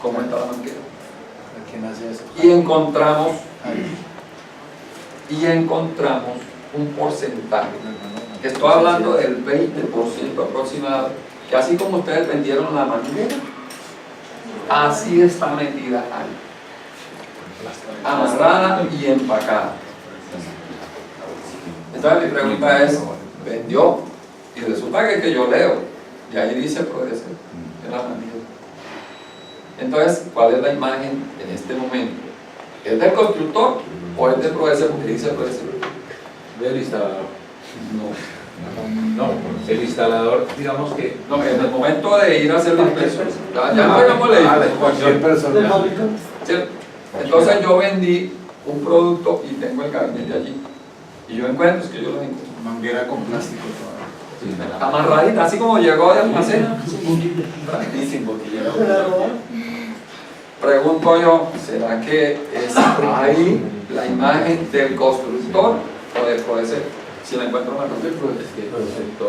cómo está la manguera. ¿Quién hace eso? Y encontramos un porcentaje. Estoy hablando del 20% aproximado, que así como ustedes vendieron la manguera, así está metida ahí, amarrada y empacada. Entonces mi pregunta es, ¿vendió? Y resulta que yo leo, y ahí dice Prodesel en la manguera. Entonces, ¿cuál es la imagen en este momento? ¿Es del constructor o es de Prodesel? Porque dice Prodesel. Del instalador. No. No, el instalador, digamos que. No, en el momento de ir a hacer la inspección, ya no hagamos la Cualquier persona. ¿cierto? Entonces yo vendí un producto y tengo el gabinete allí. Y yo encuentro, es que yo lo encuentro. Manguera con plástico. Amarradita, así como llegó de almacén. Y sin botillero. Pregunto yo, ¿será que es ahí la imagen del constructor o del Prodesel? Si la encuentro mal,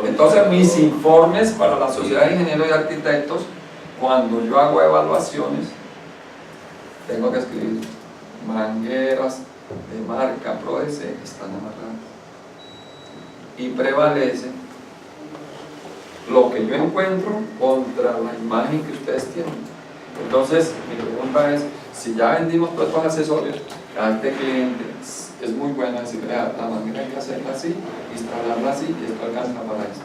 entonces mis informes para la Sociedad de Ingenieros y Arquitectos, cuando yo hago evaluaciones, tengo que escribir mangueras de marca Prodesel están amarradas y prevalece lo que yo encuentro contra la imagen que ustedes tienen. Entonces mi pregunta es, si ya vendimos todos estos accesorios a este cliente, es muy bueno decirle, la manguera hay que hacerla así, instalarla así y esto alcanza para eso.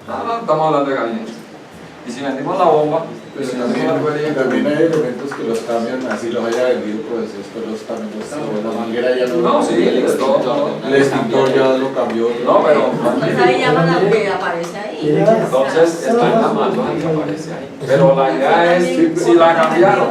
No, estamos hablando de gabinetes. Y si vendimos la bomba, Pues también hay elementos que los cambian, así los haya vendido, pues después los cambian. La manguera ya no. No, sí, el extintor ya lo cambió. No, pero. Pues ahí llaman a lo que aparece ahí. Entonces está en la mano que aparece ahí. Pero la idea es si la cambiaron.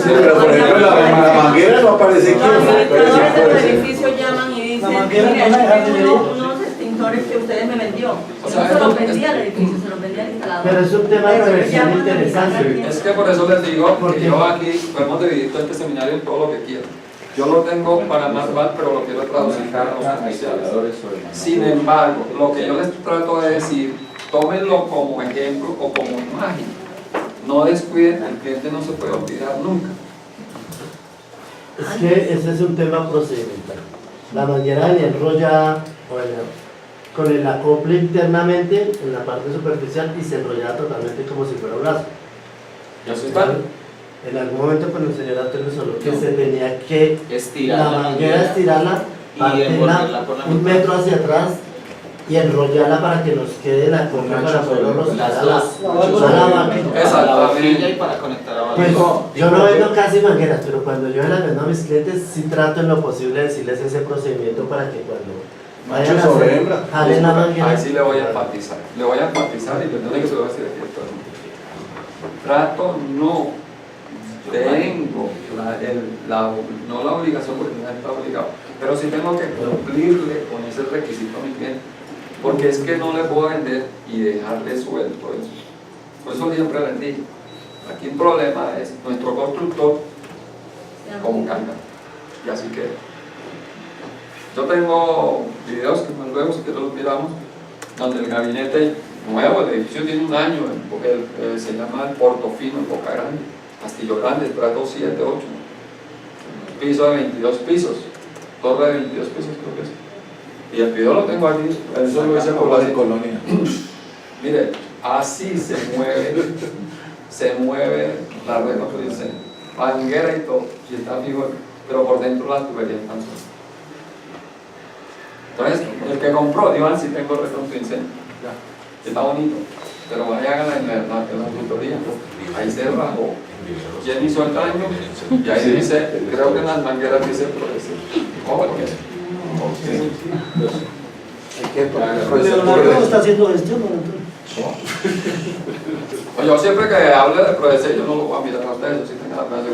Pero por ejemplo, la manguera no aparece aquí. Los administradores del edificio llaman y dicen, mire, unos extintores que ustedes me vendió. O sea, No se los vendía al edificio, se los vendía al instalador. Pero es un tema de reversión interesante. Es que por eso les digo que yo aquí podemos dividir todo este seminario en todo lo que quiero. Yo lo tengo para manual, pero lo quiero traducir para los comerciales. Sin embargo, lo que yo les trato de decir, tómenlo como ejemplo o como imagen. No descuiden, el cliente no se puede olvidar nunca. Es que ese es un tema procedimental. La manguera venía enrollada con el acople internamente en la parte superficial y se enrollaba totalmente como si fuera un brazo. ¿Ya eso está? En algún momento con el señor Antonio solo que se tenía que estirar la manguera, estirarla, y partirla envolverla por la 1 mitad. metro hacia atrás y enrollarla para que nos quede la acople para poder roscar a la máquina. Para la horquilla y para conectar a Pues varios. yo no vendo casi mangueras, pero cuando yo las vendo a mis clientes sí trato en lo posible de decirles ese procedimiento para que cuando vayan a Macho sobre hacer, hembra. jalen la manguera. Ahí sí le voy a enfatizar. Le voy a enfatizar y perdone que se lo voy a decir aquí a todo el mundo. Trato no tengo no la obligación porque no está obligado, pero sí tengo que cumplirle con ese requisito a mi cliente, porque es que no le puedo vender y dejarle suelto eso. Por eso siempre les digo, aquí el problema es nuestro constructor como carga, y así que yo tengo videos que luego si quieres los miramos, donde el gabinete nuevo, el edificio tiene 1 año, se llama el Portofino en Boca Grande, Castillo Grande, estrato 7, 8, piso de 22 pisos, torre de 22 pisos creo que es. Y el video lo tengo aquí, eso lo hice por la colonia. Mire, así se mueve la red contra el incendio, manguera y todo, y está fijo, pero por dentro las tuberías están sueltas. Entonces, el que compró, Iván, si tengo red contra incendio, ya, está bonito, pero vaya a en la auditoría, ahí se rajó. ¿Quién hizo el daño? Y ahí dice, creo que en las mangueras dice Prodesel. ¿Cómo es? Leonardo está haciendo gestión, ¿no? Pues yo siempre que hable de Prodesel, yo no lo voy a mirar a ustedes, yo sí tengo la frase,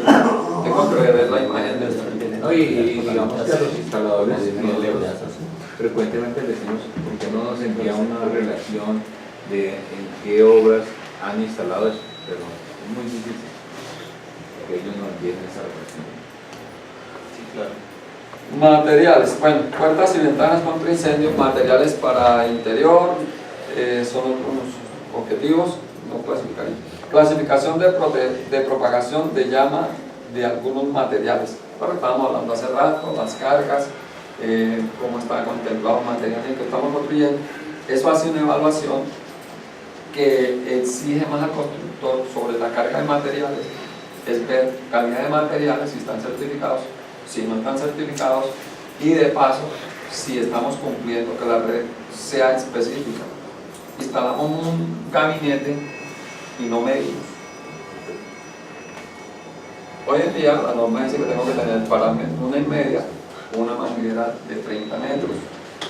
tengo que ver la imagen de esta. No, y digamos que a los instaladores frecuentemente decimos, ¿por qué no nos envía una relación de en qué obras han instalado eso? Pero es muy difícil que ellos nos envíen esa relación. Sí, claro. Materiales, bueno, puertas y ventanas contra incendios, materiales para interior, son unos objetivos, no clasificaría. Clasificación de propagación de llama de algunos materiales. Ahora estábamos hablando hace rato, las cargas, cómo está contemplado el material en que estamos construyendo. Eso hace una evaluación que exige más al constructor sobre la carga de materiales, es ver calidad de materiales, si están certificados, si no están certificados, y de paso, si estamos cumpliendo que la red sea específica. Instalamos un gabinete y no medimos. Hoy en día la norma dice que tengo que tener para 1,5 una manguera de 30 metros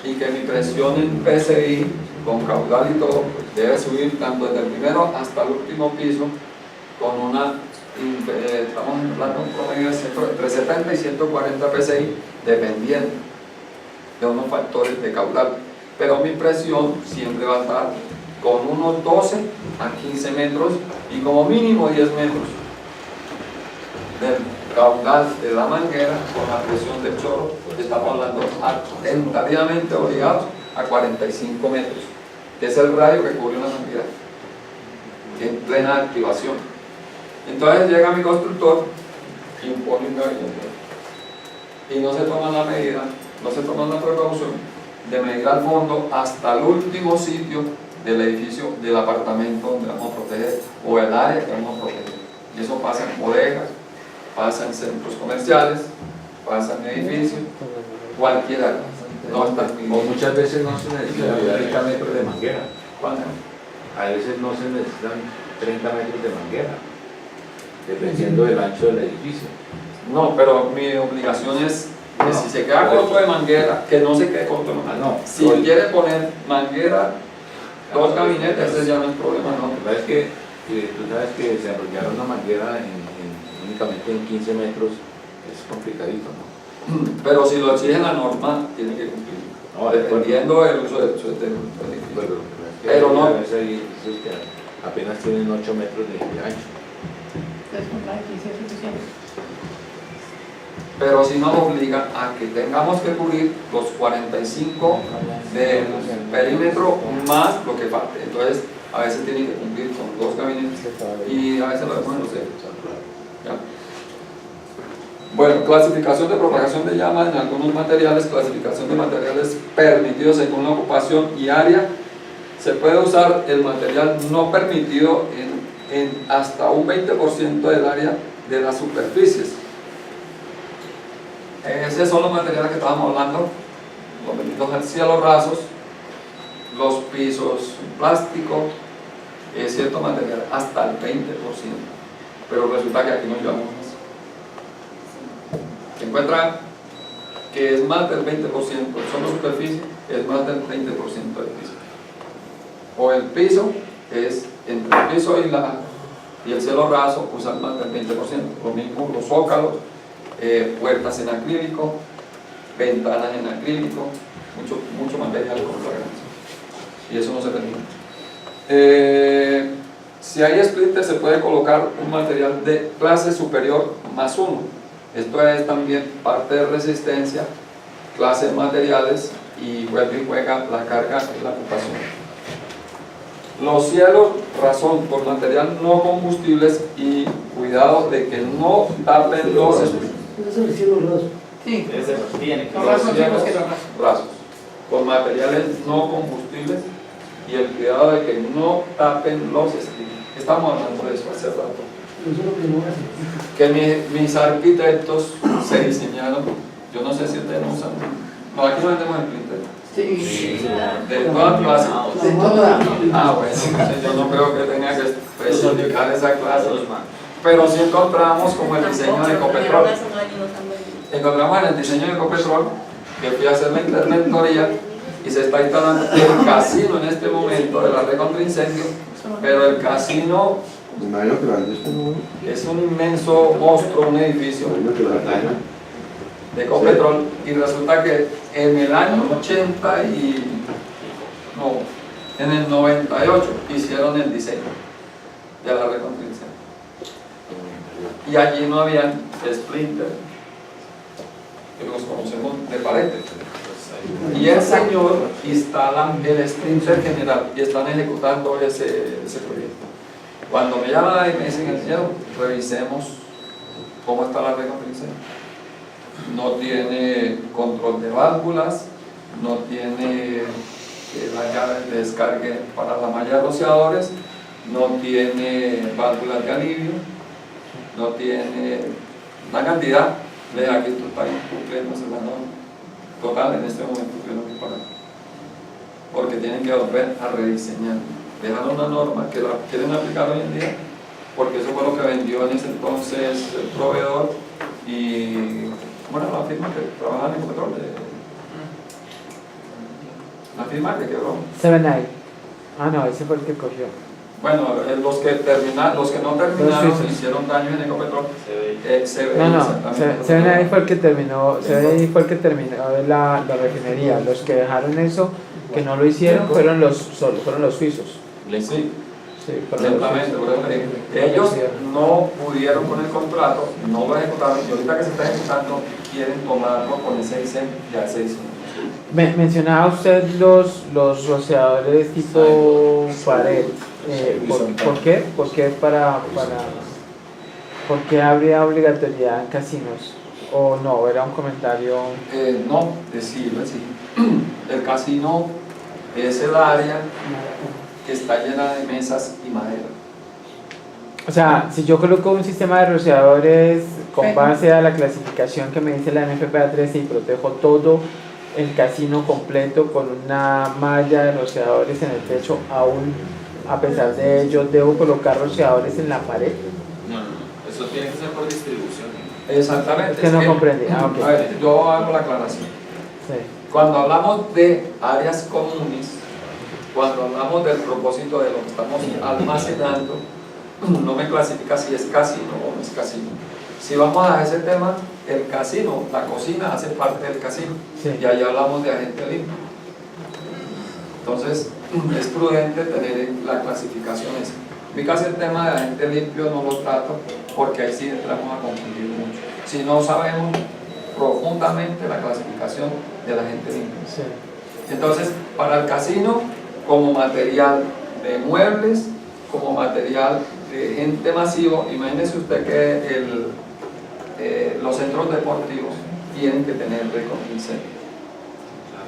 y que mi presión en PCI con caudal y todo debe subir tanto desde el primero hasta el último piso con una, estamos hablando de un promedio de entre 70 y 140 PCI dependiendo de unos factores de caudal, pero mi presión siempre va a estar con unos 12 a 15 metros y como mínimo 10 metros del caudal de la manguera con la presión del chorro. Estamos hablando tentativamente obligados a 45 metros, que es el radio que cubre una manguera en plena activación. Entonces llega mi constructor, impone un gabinete y no se toma la medida, no se toma la precaución de medir al fondo hasta el último sitio del edificio, del apartamento donde vamos a proteger o el área que vamos a proteger. Y eso pasa en bodegas, pasa en centros comerciales, pasa en edificios, cualquier área. No está O muchas veces no se necesitan 30 metros de manguera. A veces no se necesitan 30 metros de manguera, dependiendo del ancho del edificio. No, pero mi obligación es que si se queda corto de manguera, que no se quede corto de manguera. No, si quiere poner manguera, 2 gabinetes, ese ya no es problema, ¿no? La verdad es que tú sabes que desarrollar una manguera únicamente en 15 metros es complicadito, ¿no? Pero si lo exige la norma, tiene que cumplir. No, dependiendo del uso del edificio. Pero no. A veces hay edificios que apenas tienen 8 metros de ancho. Pero si nos obliga a que tengamos que cubrir los 45 del perímetro más lo que falte. Entonces, a veces tienen que cumplir con 2 gabinetes y a veces lo vemos en los cerros. ¿Ya? Bueno, clasificación de propagación de llama en algunos materiales, clasificación de materiales permitidos según la ocupación y área. Se puede usar el material no permitido en hasta un 20% del área de las superficies. Esos son los materiales que estábamos hablando, los benditos al cielo rasos, los pisos plástico, cierto material, hasta el 20%. Pero resulta que aquí nos llevamos más. Se encuentra que es más del 20%, son las superficies, es más del 20% del piso. O el piso es entre el piso y el cielo raso, usan más del 20%. Lo mismo los zócalos, puertas en acrílico, ventanas en acrílico, mucho material con fragancia. Y eso no se permite. Si hay splitter, se puede colocar un material de clase superior más 1. Esto es también parte de resistencia, clase de materiales y vuelve y juega la carga y la ocupación. Los cielos, razón por material no combustibles y cuidado de que no tapen los splitters. Ese es el cielo raso. Sí, Ese viene. Los cielos rasos con materiales no combustibles y el cuidado de que no tapen los splitters. Estamos hablando de eso hace rato. Eso es lo que no hace. Que mis arquitectos se diseñaron, yo no sé si ustedes no usan, no, aquí no vendemos splitter. sí. De todas clases. De toda. Bueno, entonces yo no creo que tenga que especificar esa clase. Pero sí encontramos como el diseño de Ecopetrol. Encontramos en el diseño de Ecopetrol, que fui a hacer la interventoría y se está instalando el casino en este momento de la red contra incendio, pero el casino es un inmenso monstruo, un edificio de Ecopetrol, y resulta que en el año 98 hicieron el diseño de la red contra incendio. Y allí no había splinter, que los conocemos de paredes. Y el señor instala el splinter general y están ejecutando ese proyecto. Cuando me llaman y me dicen, ingeniero, revisemos cómo está la regla del incendio. No tiene control de válvulas, no tiene las llaves de descargue para la malla de rociadores, no tiene válvulas de alivio, no tiene una cantidad de aquí esto está incumpliéndose la norma. Total, en este momento tuvieron que parar, porque tienen que volver a rediseñar. Dejaron una norma que la quieren aplicar hoy en día, porque eso fue lo que vendió en ese entonces el proveedor y, bueno, la firma que trabajaba en el control la firma que quebró. Seven Eye. Ah, no, ese fue el que cogió. Bueno, los que no terminaron hicieron daño en Ecopetrol. Seven Eye fue el que terminó, Seven Eye fue el que terminó la refinería. Los que dejaron eso, que no lo hicieron, fueron los suizos. Sí. Sí, fueron los Exactamente, suizos. por eso le digo. Ellos no pudieron con el contrato, no lo ejecutaron y ahorita que se está ejecutando quieren tomarlo con ese diseño, ya se hizo. Mencionaba usted los rociadores tipo pared. ¿Por qué? ¿Por qué habría obligatoriedad en casinos? ¿O no? ¿Era un comentario? No, decirlo así. El casino es el área que está llena de mesas y madera. O sea, si yo coloco un sistema de rociadores con base a la clasificación que me dice la NFPA 13 y protejo todo el casino completo con una malla de rociadores en el techo, aún a pesar de ello, ¿debo colocar rociadores en la pared? No, eso tiene que ser por distribución. Exactamente. Es que no comprendí. Okay. A ver, yo hago la aclaración. Sí. Cuando hablamos de áreas comunes, cuando hablamos del propósito de lo que estamos almacenando, no me clasifica si es casino o no es casino. Si vamos a ese tema, el casino, la cocina hace parte del casino, Sí. y ahí hablamos de agente limpio. Entonces, es prudente tener la clasificación esa. En mi caso, el tema de agente limpio no lo trato porque ahí sí entramos a confundir mucho. Si no sabemos profundamente la clasificación del agente limpio. Sí. Entonces, para el casino, como material de muebles, como material de gente masivo, imagínese usted que los centros deportivos tienen que tener récord incendio.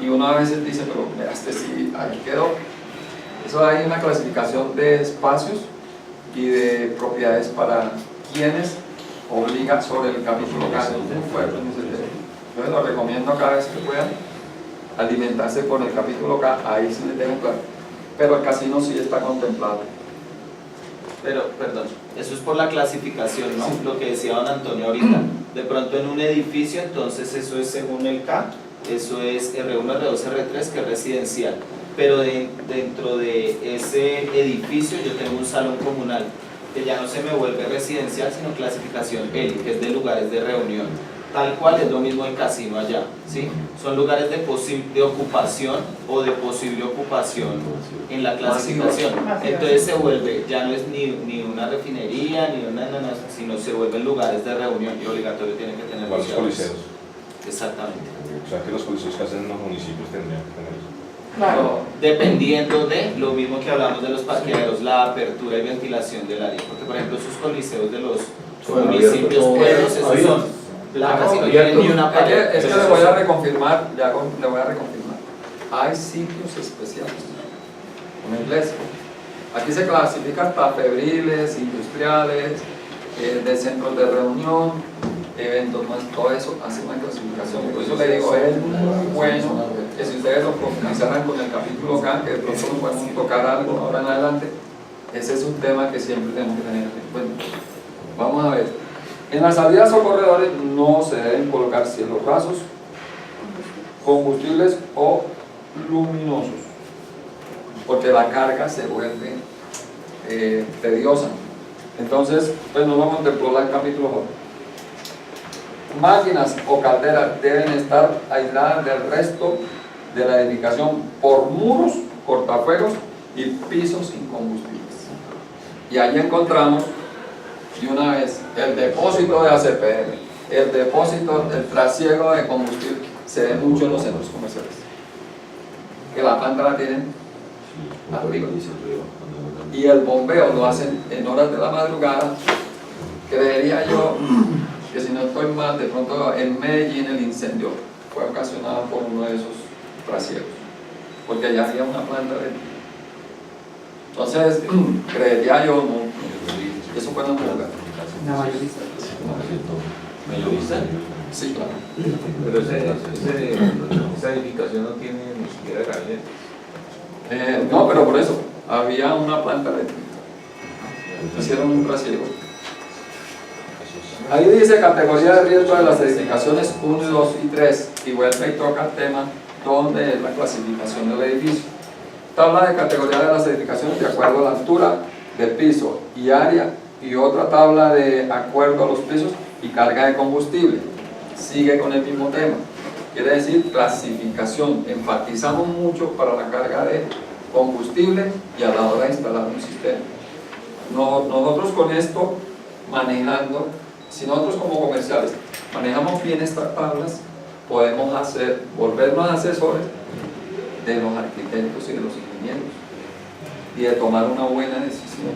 Y uno a veces dice, pero mira, sí, ahí quedó. Eso hay una clasificación de espacios y de propiedades para quienes obliga sobre el capítulo K. Es muy fuerte en ese tema. Yo les lo recomiendo cada vez que puedan alimentarse con el capítulo K, ahí sí les deben claro. Pero el casino sí está contemplado. Pero, perdón, eso es por la clasificación, ¿no? Sí. Lo que decía don Antonio ahorita. De pronto en un edificio, entonces eso es según el K, eso es R1, R2, R3, que es residencial. Pero dentro de ese edificio yo tengo un salón comunal, que ya no se me vuelve residencial, sino clasificación L, que es de lugares de reunión. Tal cual es lo mismo el casino allá, ¿sí? Son lugares de ocupación o de posible ocupación en la clasificación. Entonces se vuelve, ya no es ni una refinería, ni una, sino se vuelven lugares de reunión y obligatorio tienen que tener Los rociadores. coliseos. Exactamente. O sea que los coliseos que hacen los municipios tendrían que tener eso. Claro. Dependiendo de lo mismo que hablamos de los parqueaderos, la apertura y ventilación del área. Porque, por ejemplo, esos coliseos de los municipios, pueblos, esos son placas y no tienen ni una pared. Es que le voy a reconfirmar, le voy a reconfirmar. Hay sitios especiales, una iglesia. Aquí se clasifican hasta febriles, industriales, de centros de reunión, eventos, más, todo eso hace una clasificación. Por eso le digo, es muy bueno que si ustedes lo profundizaran con el capítulo K, que de pronto nos podemos tocar algo ahora en adelante, ese es un tema que siempre tenemos que tener en cuenta. Vamos a ver. En las salidas o corredores no se deben colocar cielos rasos, combustibles o luminosos, porque la carga se vuelve tediosa. Entonces, pues no lo contempló el capítulo J. Máquinas o calderas deben estar aisladas del resto de la edificación por muros, cortafuegos y pisos incombustibles. Y ahí encontramos de una vez el depósito de ACPM, el depósito, el trasiego de combustible, se ve mucho en los centros comerciales, que la planta la tienen arriba. y el bombeo lo hacen en horas de la madrugada, creería yo que, si no estoy mal, de pronto en Medellín el incendio fue ocasionado por uno de esos trasiegos, porque allá había una planta eléctrica. Entonces, creería yo, no, eso fue en la madrugada. Una mayorista. ¿Mayorista? Sí, claro. Pero esa edificación no tiene ni siquiera gabinete. No, pero por eso, había una planta eléctrica. Hicieron un trasiego. Ahí dice categoría de riesgo de las edificaciones 1, 2 y 3, y vuelve y toca el tema donde es la clasificación del edificio. Tabla de categoría de las edificaciones de acuerdo a la altura del piso y área, y otra tabla de acuerdo a los pisos y carga de combustible. Sigue con el mismo tema, quiere decir clasificación. Enfatizamos mucho para la carga de combustible y a la hora de instalar un sistema. Nosotros con esto manejando, si nosotros como comerciales manejamos bien estas tablas, podemos volvernos asesores de los arquitectos y de los ingenieros y de tomar una buena decisión.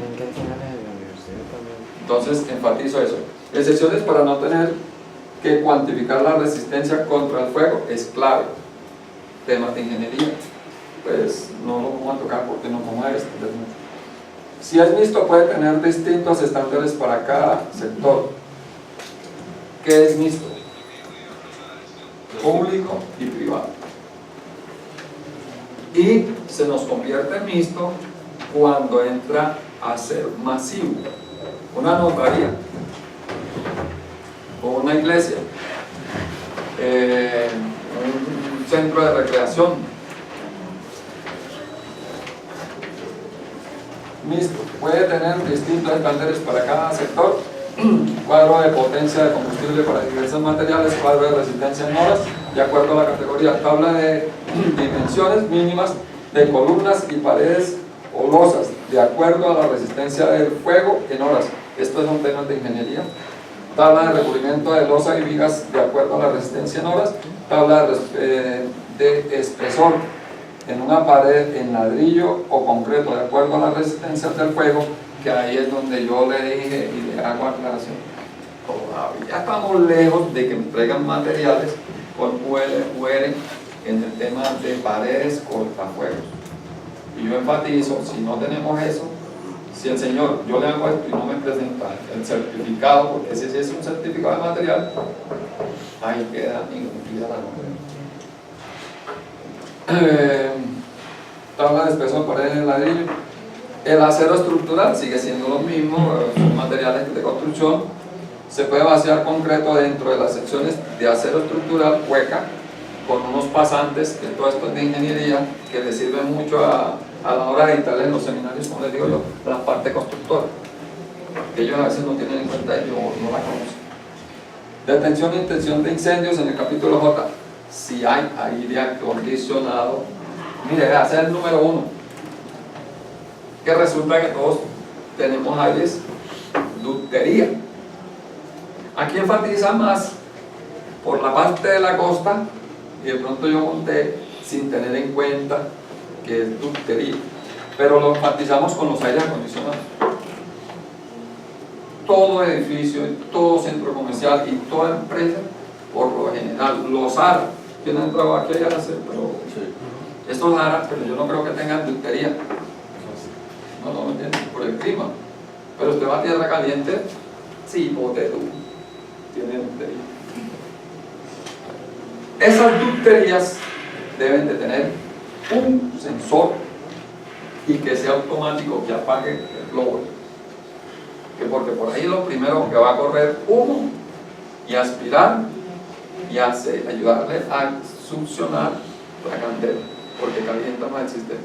Entonces enfatizo eso. Excepciones para no tener que cuantificar la resistencia contra el fuego es clave. Temas de ingeniería, pues no lo vamos a tocar porque no vamos a extender mucho. Si es mixto, puede tener distintos estándares para cada sector. ¿Qué es mixto? Público y privado. Y se nos convierte en mixto cuando entra a ser masivo. Una notaría o una iglesia, un centro de recreación mixto, puede tener distintos estándares para cada sector, cuadro de potencia de combustible para diversos materiales, cuadro de resistencia en horas, de acuerdo a la categoría, tabla de dimensiones mínimas de columnas y paredes o losas, de acuerdo a la resistencia del fuego en horas. Estos son temas de ingeniería. Tabla de recubrimiento de losa y vigas de acuerdo a la resistencia en horas. Tabla de espesor en una pared en ladrillo o concreto de acuerdo a la resistencia del fuego, que ahí es donde yo le dije y le hago aclaración. Todavía estamos lejos de que me traigan materiales con UR en el tema de paredes cortafuegos. Y yo enfatizo, si no tenemos eso, si el señor, yo le hago esto y no me presenta el certificado, porque ese sí es un certificado de material, ahí queda incumplida la norma. Tabla de espesor de paredes de ladrillo. El acero estructural sigue siendo lo mismo, son materiales de construcción. Se puede vaciar concreto dentro de las secciones de acero estructural hueca con unos pasantes, que todo esto es de ingeniería, que le sirve mucho a la hora de editar en los seminarios, como les digo yo, la parte constructora, que ellos a veces no tienen en cuenta y no la conocen. Detención e intención de incendios en el capítulo J. Si hay aire acondicionado, mire, ese es el número 1, que resulta que todos tenemos aires ductería. Aquí enfatiza más por la parte de la costa, y de pronto yo monté sin tener en cuenta que es ductería, pero lo enfatizamos con los aires acondicionados. Todo edificio, todo centro comercial y toda empresa, por lo general, los ARA, ¿quién ha entrado aquí a hacer? Pero estos ARA, pero yo no creo que tengan ductería. No me entienden, por el clima. Pero usted va a tierra caliente, sí, bote tú, tiene ductería. Esas ducterías deben de tener un sensor y que sea automático, que apague el blower, porque por ahí lo primero que va a correr humo y aspirar y ayudarle a succionar la candela, porque calienta más el sistema.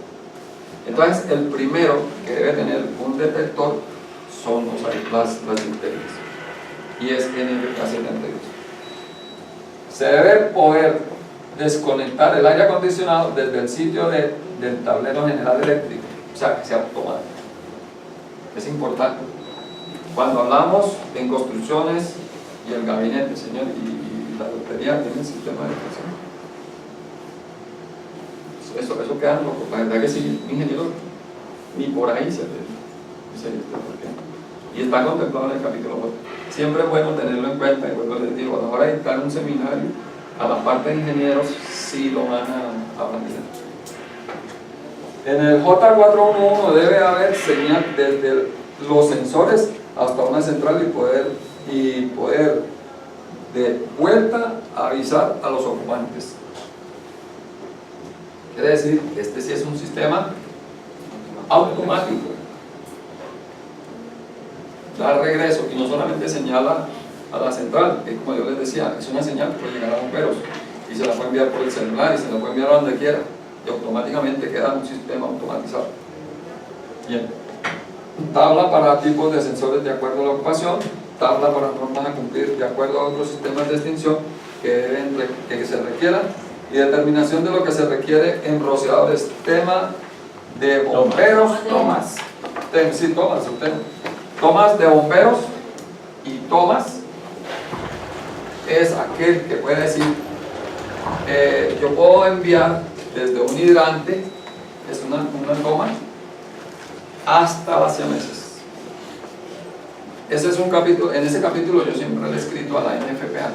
Entonces el primero que debe tener un detector son las ducterías, y es NFK72. Se debe poder desconectar el aire acondicionado desde el sitio del tablero general eléctrico, o sea, que sea automático. Es importante. Cuando hablamos en construcciones y el gabinete, señor, y la lotería tienen sistema de presión. Eso queda loco. La verdad que sí, ingeniero, ni por ahí se ve. Dice usted por qué. Y está contemplado en el capítulo 4. Siempre es bueno tenerlo en cuenta, y vuelvo les digo, a la hora de dictar un seminario, a la parte de ingenieros sí lo van a plantear. En el J411 debe haber señal desde los sensores hasta una central y poder de vuelta avisar a los ocupantes. Quiere decir, este sí es un sistema automático. Da regreso y no solamente señala a la central, que como yo les decía, es una señal que puede llegar a bomberos y se la puede enviar por el celular y se la puede enviar a donde quiera y automáticamente queda un sistema automatizado. Bien. Tabla para tipos de sensores de acuerdo a la ocupación, tabla para normas a cumplir de acuerdo a otros sistemas de extinción que se requieran y determinación de lo que se requiere en rociadores. Tema de bomberos, tomas de bomberos y tomas es aquel que puede decir yo puedo enviar desde un hidrante, es una toma, hasta las siameses. Ese es un capítulo, en ese capítulo yo siempre le he escrito a la NFPA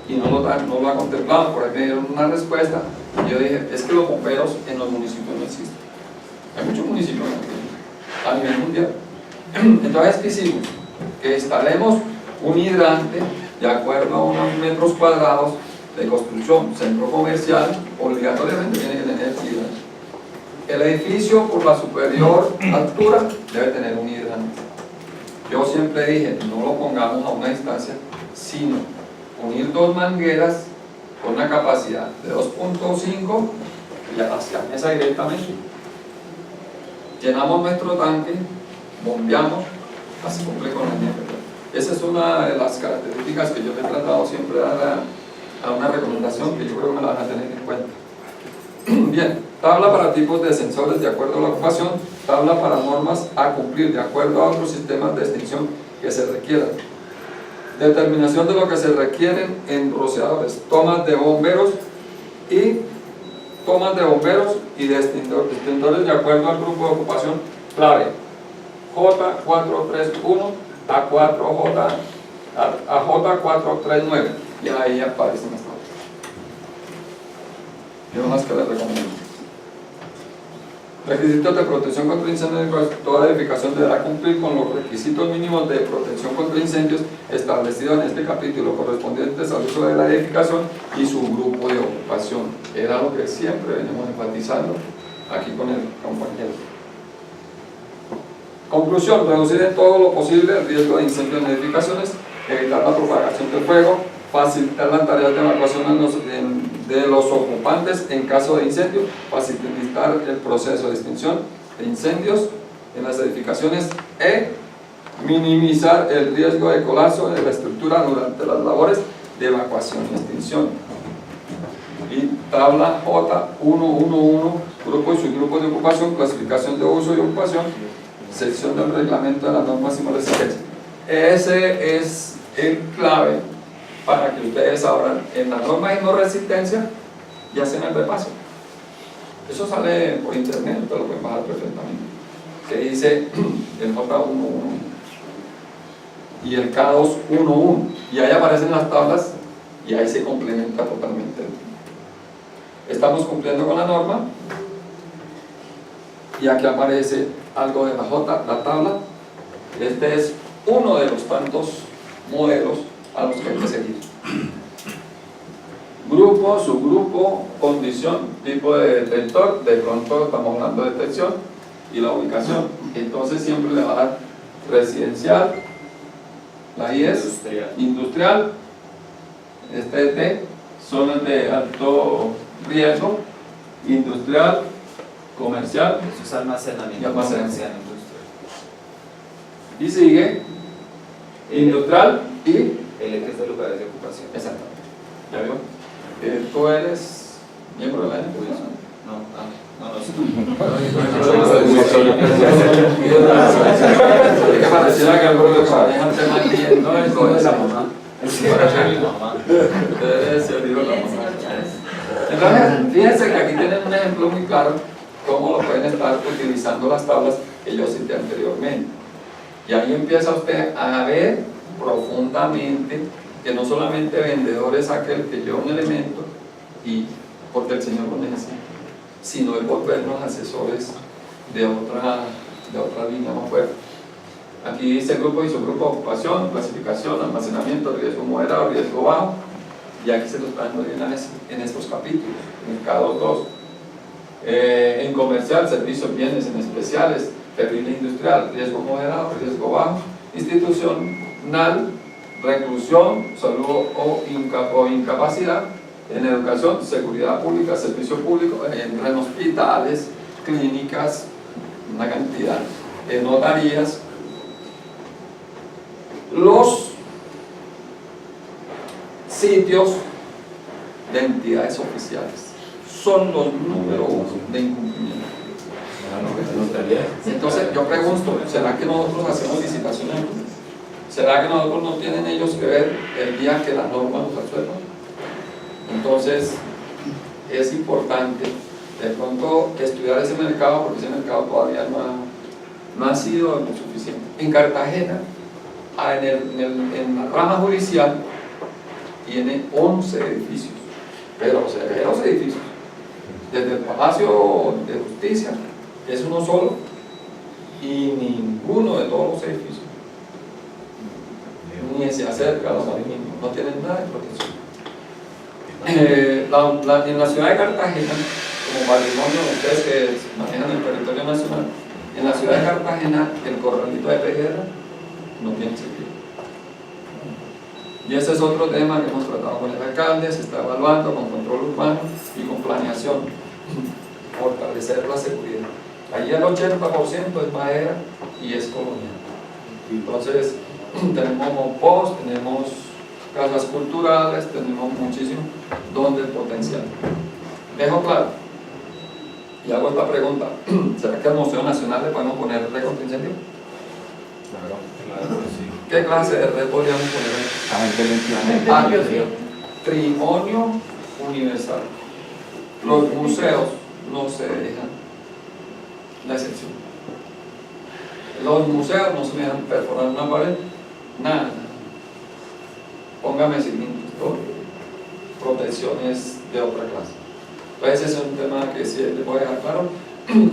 y no lo ha contemplado, por ahí me dieron una respuesta y yo dije, es que los bomberos en los municipios no existen. Hay muchos municipios a nivel mundial. Entonces, ¿qué hicimos? Que instalemos un hidrante de acuerdo a unos metros cuadrados de construcción, centro comercial, obligatoriamente tiene que tener el hidrante. El edificio por la superior altura debe tener un hidrante. Yo siempre dije, no lo pongamos a una distancia, sino unir dos mangueras con una capacidad de 2.5 y hacia la mesa directamente. Llenamos nuestro tanque, bombeamos, así cumple con la NFPA. Esa es una de las características que yo he tratado siempre de dar a una recomendación que yo creo que me la van a tener en cuenta. Bien, tabla para tipos de sensores de acuerdo a la ocupación, tabla para normas a cumplir de acuerdo a otros sistemas de extinción que se requieran. Determinación de lo que se requieren en rociadores, tomas de bomberos y de extintores de acuerdo al grupo de ocupación clave J431 a J439 y ahí aparecen las tablas. Yo más que les recomiendo. Requisitos de protección contra incendios. Toda edificación deberá cumplir con los requisitos mínimos de protección contra incendios establecidos en este capítulo correspondientes al uso de la edificación y su grupo de ocupación. Era lo que siempre venimos enfatizando aquí con el compañero. Conclusión: reducir en todo lo posible el riesgo de incendio en edificaciones, evitar la propagación del fuego, facilitar las tareas de evacuación de los ocupantes en caso de incendio, facilitar el proceso de extinción de incendios en las edificaciones minimizar el riesgo de colapso de la estructura durante las labores de evacuación y extinción. Y tabla J111, grupo y subgrupos de ocupación, clasificación de uso y ocupación, sección del reglamento de las normas y resistencia. Ese es el clave para que ustedes abran en la norma y no resistencia y hacen el repaso. Eso sale por internet, ustedes lo pueden bajar perfectamente. Que dice el J111 y el K211 y ahí aparecen las tablas y ahí se complementa totalmente. Estamos cumpliendo con la norma y aquí aparece algo de la tabla. Este es uno de los tantos modelos a los que hay que seguir. Grupo, subgrupo, condición, tipo de detector, de pronto estamos hablando de detección y la ubicación. Entonces siempre le va a dar residencial, la I es industrial, este T, zonas de alto riesgo, industrial, comercial. Eso es almacenamiento Y almacenamiento. comercial industrial. Y sigue industrial y L, que es de lugares de ocupación. exacto. ¿Ya vio? Tú eres miembro de la NFPA. No sé. Es que pareciera que algo que maneja el tema bien, no es lo de la mamá. Parece mi mamá. Ustedes se olvidaron la mamá. Entonces, fíjense que aquí tienen un ejemplo muy claro cómo lo pueden estar utilizando las tablas que yo cité anteriormente. Y ahí empieza usted a ver profundamente que no solamente vendedor es aquel que lleva un elemento y porque el Señor lo necesita, sino el volvernos asesores de otra línea más fuerte. Aquí dice grupo y subgrupo, ocupación, clasificación, almacenamiento, riesgo moderado, riesgo bajo, y aquí se lo están dando en estos capítulos, mercados 2. En comercial, servicios, bienes en especiales, perfil industrial, riesgo moderado, riesgo bajo, institucional, reclusión, salud o incapacidad. En educación, seguridad pública, servicio público, en hospitales, clínicas, una cantidad, en notarías. Los sitios de entidades oficiales son los número 1 de incumplimiento. Entonces yo pregunto, ¿será que nosotros hacemos licitaciones? ¿Será que nosotros no tienen ellos que ver el día que la norma nos absuelva? Entonces es importante de pronto estudiar ese mercado, porque ese mercado todavía no ha sido lo suficiente. En Cartagena, en la rama judicial, tiene 11 edificios, pero severos edificios, desde el Palacio de Justicia, que es uno solo, y ninguno de todos los edificios ni se acerca a los marítimos, no tienen nada de protección. En la ciudad de Cartagena, como patrimonio, ustedes que manejan el territorio nacional, en la ciudad de Cartagena el corralito de Tejeda no tiene sentido. Y ese es otro tema que hemos tratado con el alcalde, se está evaluando con control urbano y con planeación, fortalecer la seguridad. Allí el 80% es madera y es colonial. Entonces tenemos monpós, tenemos casas culturales, tenemos muchísimo donde el potencial. Dejo claro y hago esta pregunta: ¿será que al Museo Nacional le podemos poner red contra incendio? Claro, sí. ¿Qué clase de red podríamos poner ahí? Patrimonio universal. Los museos no se dejan la excepción. Los museos no se dejan perforar una pared, nada. Póngame cimientos, todo. Protecciones de otra clase. Entonces ese es un tema que sí les voy a dejar claro.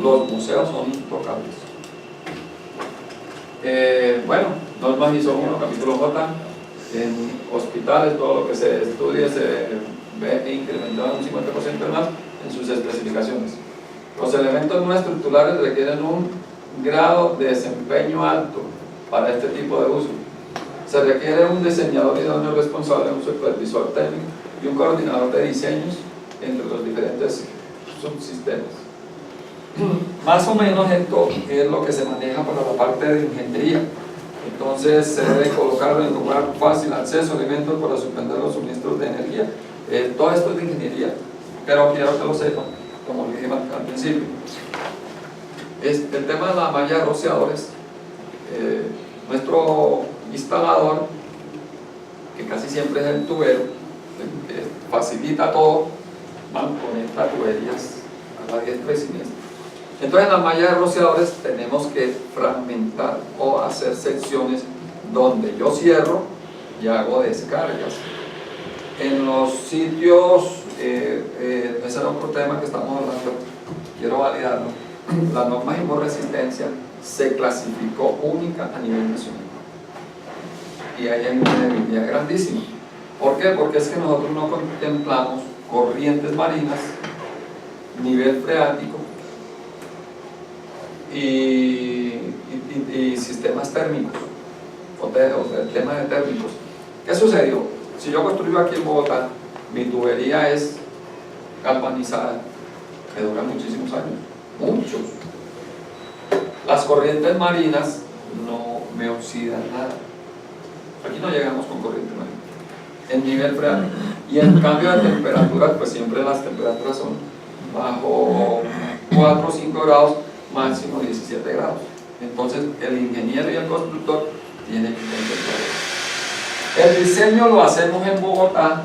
Los museos son intocables. Bueno, normas ISO 1, capítulo J. En hospitales todo lo que se estudie se ve incrementado un 50% más en sus especificaciones. Los elementos no estructurales requieren un grado de desempeño alto para este tipo de uso. Se requiere un diseñador idóneo responsable, un supervisor técnico y un coordinador de diseños entre los diferentes subsistemas. Más o menos esto es lo que se maneja para la parte de ingeniería. Entonces se debe colocar en lugar fácil acceso a alimentos para suspender los suministros de energía. Todo esto es de ingeniería, pero quiero que lo sepan, como dije al principio. El tema de la malla de rociadores, nuestro instalador, que casi siempre es el tubero, que facilita todo, conecta tuberías a la diestra y siniestra. Entonces en la malla de rociadores tenemos que fragmentar o hacer secciones donde yo cierro y hago descargas. En los sitios, ese era otro tema que estamos hablando, quiero validarlo. La norma de hemorresistencia se clasificó única a nivel nacional. Y ahí hay una debilidad grandísima. ¿Por qué? Porque es que nosotros no contemplamos corrientes marinas, nivel freático y sistemas térmicos, o sea, el tema de térmicos. ¿Qué sucedió? Si yo construyo aquí en Bogotá, mi tubería es galvanizada, que dura muchísimos años, muchos. Las corrientes marinas no me oxidan nada. Aquí no llegamos con corriente marina en nivel freático, y en cambio de temperaturas, pues siempre las temperaturas son bajo 4 o 5 grados, máximo 17 grados. Entonces el ingeniero y el constructor tienen que contemplar eso. El diseño lo hacemos en Bogotá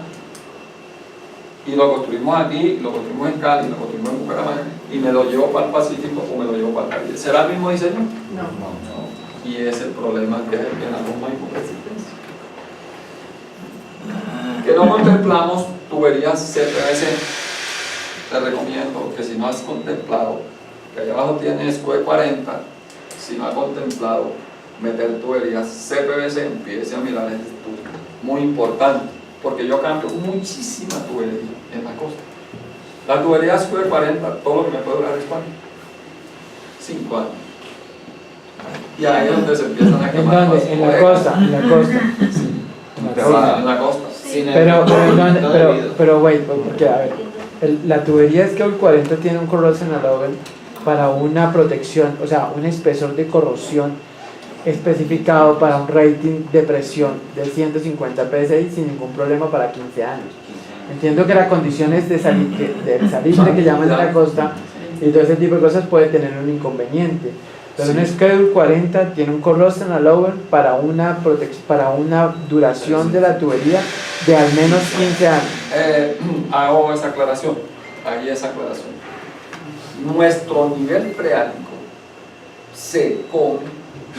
Y lo construimos aquí, lo construimos en Cali, lo construimos en Bucaramanga, y me lo llevo para el Pacífico o me lo llevo para el Caribe. ¿Será el mismo diseño? No. Y es el problema que hay en la norma de resistencia. Que no contemplamos tuberías CPVC. Te recomiendo que si no has contemplado, que allá abajo tienes QE40, si no has contemplado meter tuberías CPVC, empiece a mirar este estudio. Muy importante, porque yo cambio muchísima tubería en la costa. La tubería es QE40, todo lo que me puede durar es ¿cuánto? 5 años. Y ahí es donde se empiezan a ¿En quemar. dónde? En la costa, en la costa. Sí. En la costa. Sin el Pero, mantenimiento debido. wait, porque a ver, la tubería es que el 40 tiene un corrosion allowance para una protección, o sea, un espesor de corrosión especificado para un rating de presión de 150 psi sin ningún problema para 15 años. Entiendo que las condiciones de salitre que llaman de la costa y todo ese tipo de cosas puede tener un inconveniente. Pero un Schedule 40 tiene un corrosion allowance para una duración de la tubería de al menos 15 años. Hago esa aclaración, Nuestro nivel freático se come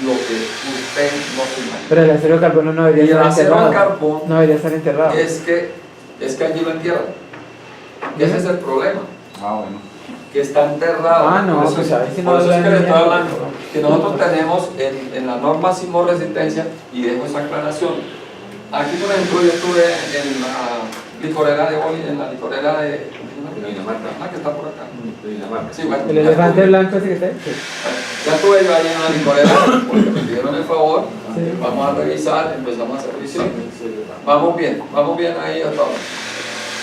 lo que usted no se imagina. Pero el acero de carbono no Y el debería estar acero de enterrado. carbón No debería estar enterrado. es que allí lo entierran. Ese es el problema, que está enterrado. Ah, no, Por eso pues a ver si no por eso es que le estoy lo hablando, que nosotros tenemos en la norma sismoresistencia, y dejo esa aclaración. Aquí, por ejemplo, yo estuve en la licorera de Oli, en la licorera de Dinamarca. que está por acá. De Dinamarca. Sí, bueno, El ya elefante estuve. blanco ese que está ahí. Sí. Ya estuve yo ahí en la licorera porque me pidieron el favor. Sí. Vamos a revisar, empezamos a hacer visión. Vamos bien ahí hasta ahora.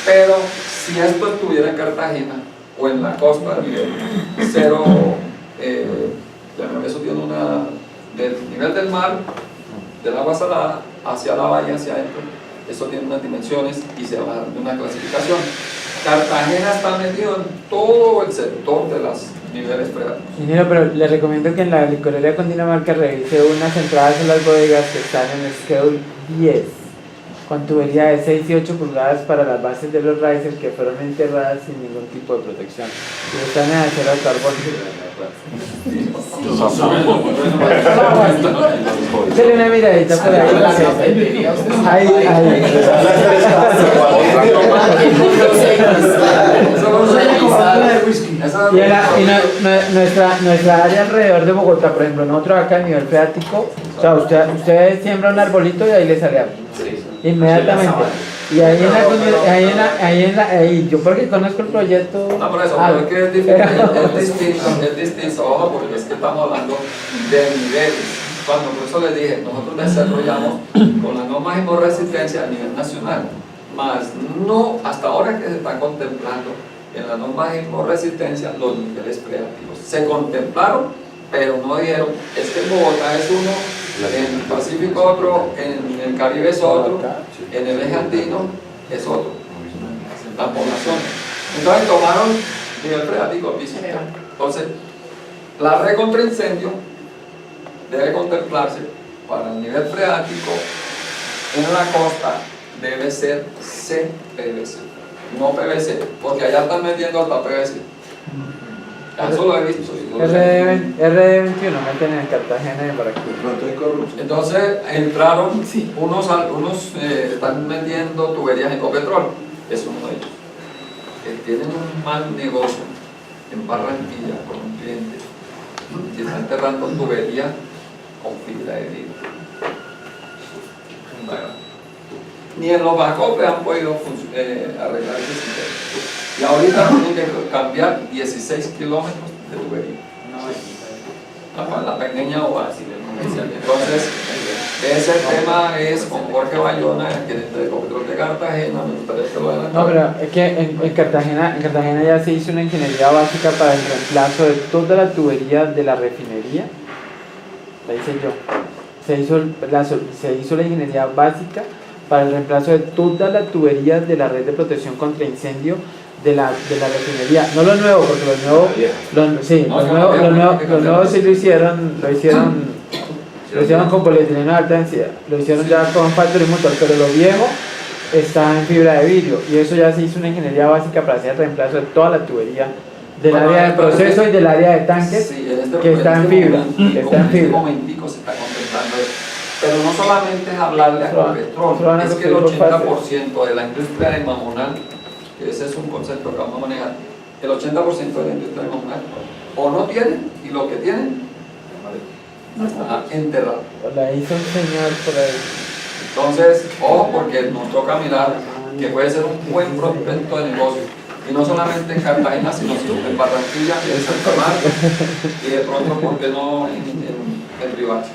Pero si esto estuviera en Cartagena o en la costa, nivel cero, eso tiene del nivel del mar, del agua salada, hacia la bahía, hacia adentro, eso tiene unas dimensiones y se va a dar una clasificación. Cartagena está metido en todo el sector de los niveles freáticos. Ingeniero, pero le recomiendo que en la licorera con Dinamarca revise unas entradas en las bodegas que están en el Schedule 10 con tubería de 6 y 8 pulgadas para las bases de los risers que fueron enterradas sin ningún tipo de protección. Y están en acero de carbono. Dale una miradita por ahí. Ahí. Nuestra área alrededor de Bogotá, por ejemplo, nosotros acá a nivel freático, o sea, usted siembra un arbolito y ahí le sale agua. Inmediatamente. Y ahí yo porque conozco el proyecto. No, por eso, pero es que es distinto, ojo, porque es que estamos hablando de niveles. Cuando por eso les dije, nosotros desarrollamos con la norma de hemorresistencia a nivel nacional, más no hasta ahora que se está contemplando en la norma de hemorresistencia los niveles freáticos. Se contemplaron, pero no dijeron, es que en Bogotá es uno, en el Pacífico otro, en el Caribe es otro, en el eje andino es otro, la población. Entonces tomaron nivel freático físico. Entonces, la red contra incendio debe contemplarse para el nivel freático en la costa, debe ser CPVC, no PVC, porque allá están metiendo hasta PVC. Eso lo he visto. RD21 meten en Cartagena y por aquí. Entonces entraron, unos están metiendo tuberías en Ecopetrol, es uno de ellos. Tienen un mal negocio en Barranquilla con un cliente que está enterrando tubería con fibra de vidrio. Ni en los bacopes han podido arreglar ese sistema. Y ahorita tienen que cambiar 16 kilómetros de tubería. La pequeña o así. Entonces, ese tema es con Jorge Bayona, que es de Ecopetrol de Cartagena. Me gustaría que lo hagan. No, pero es que en Cartagena ya se hizo una ingeniería básica para el reemplazo de toda la tubería de la refinería. La hice yo. Se hizo la ingeniería básica para el reemplazo de toda la tubería de la red de protección contra incendio de la refinería. No lo nuevo, porque lo nuevo sí lo hicieron con polietileno de alta densidad. Lo hicieron ya con factory motor, pero lo viejo está en fibra de vidrio y eso ya se hizo una ingeniería básica para hacer el reemplazo de toda la tubería del área de proceso y del área de tanques Sí, que está en fibra. Está en En este fibra. momentico se está contemplando eso. Pero no solamente es hablarle a Ecopetrol, Solamente es que el lo que 80% de la industria de Mamonal, que ese es un concepto que vamos a manejar, el 80% de la industria de Mamonal o no tienen, y lo que tienen está enterrado. La hizo un señor por ahí. Entonces, ojo, porque nos toca mirar que puede ser un buen prospecto de negocio. Y no solamente en Cartagena, sino en Barranquilla, en Santa Marta y de pronto, ¿por qué no en Riohacha?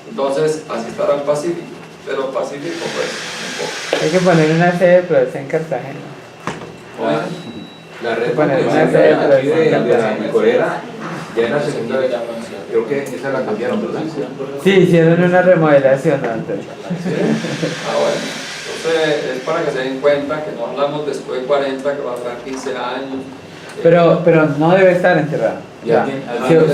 Entonces, así estará el Pacífico. Pero el Pacífico, pues, Hay que poner una sede de producción en Cartagena. un poco. La red Bueno, de una sede de aquí de producción. la licorera, ya en la segunda, creo que esa la cambiaron, ¿verdad? Sí, hicieron una remodelación antes. Ah, bueno. Entonces, es para que se den cuenta que no hablamos después de 40, que va a durar 15 años. Pero no debe estar enterrada. Y alguien-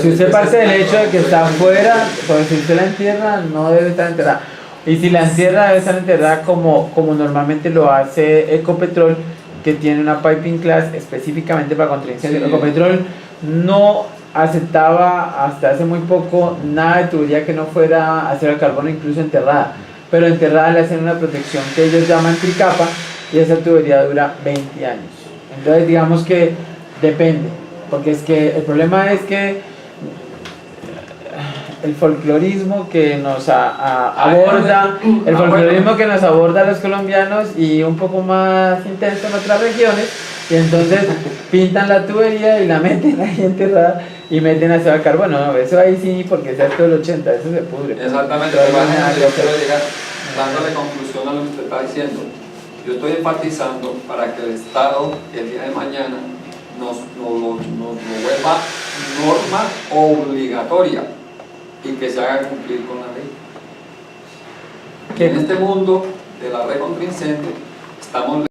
Si usted parte del hecho de que está afuera, pues si usted la entierra, no debe estar enterrada. Y si la entierra, debe estar enterrada como normalmente lo hace Ecopetrol, que tiene una piping class específicamente para contra incendios. Sí. Ecopetrol no aceptaba hasta hace muy poco nada de tubería que no fuera acero de carbono, incluso enterrada. Pero enterrada le hacen una protección que ellos llaman tricapa y esa tubería dura 20 años. Entonces digamos que depende, porque es que el problema es que el folclorismo que nos aborda, el folclorismo que nos aborda a los colombianos y un poco más intenso en otras regiones, y entonces pintan la tubería y la meten ahí enterrada y meten acero de carbono. No, eso ahí sí, porque sea esto del 80, eso se pudre. Exactamente, Entonces, pero nada que yo hacer. quiero llegar dándole conclusión a lo que usted está diciendo. Yo estoy enfatizando para que el Estado el día de mañana nos vuelva norma obligatoria y que se haga cumplir con la ley. ¿Qué? En este mundo de la red contra incendio estamos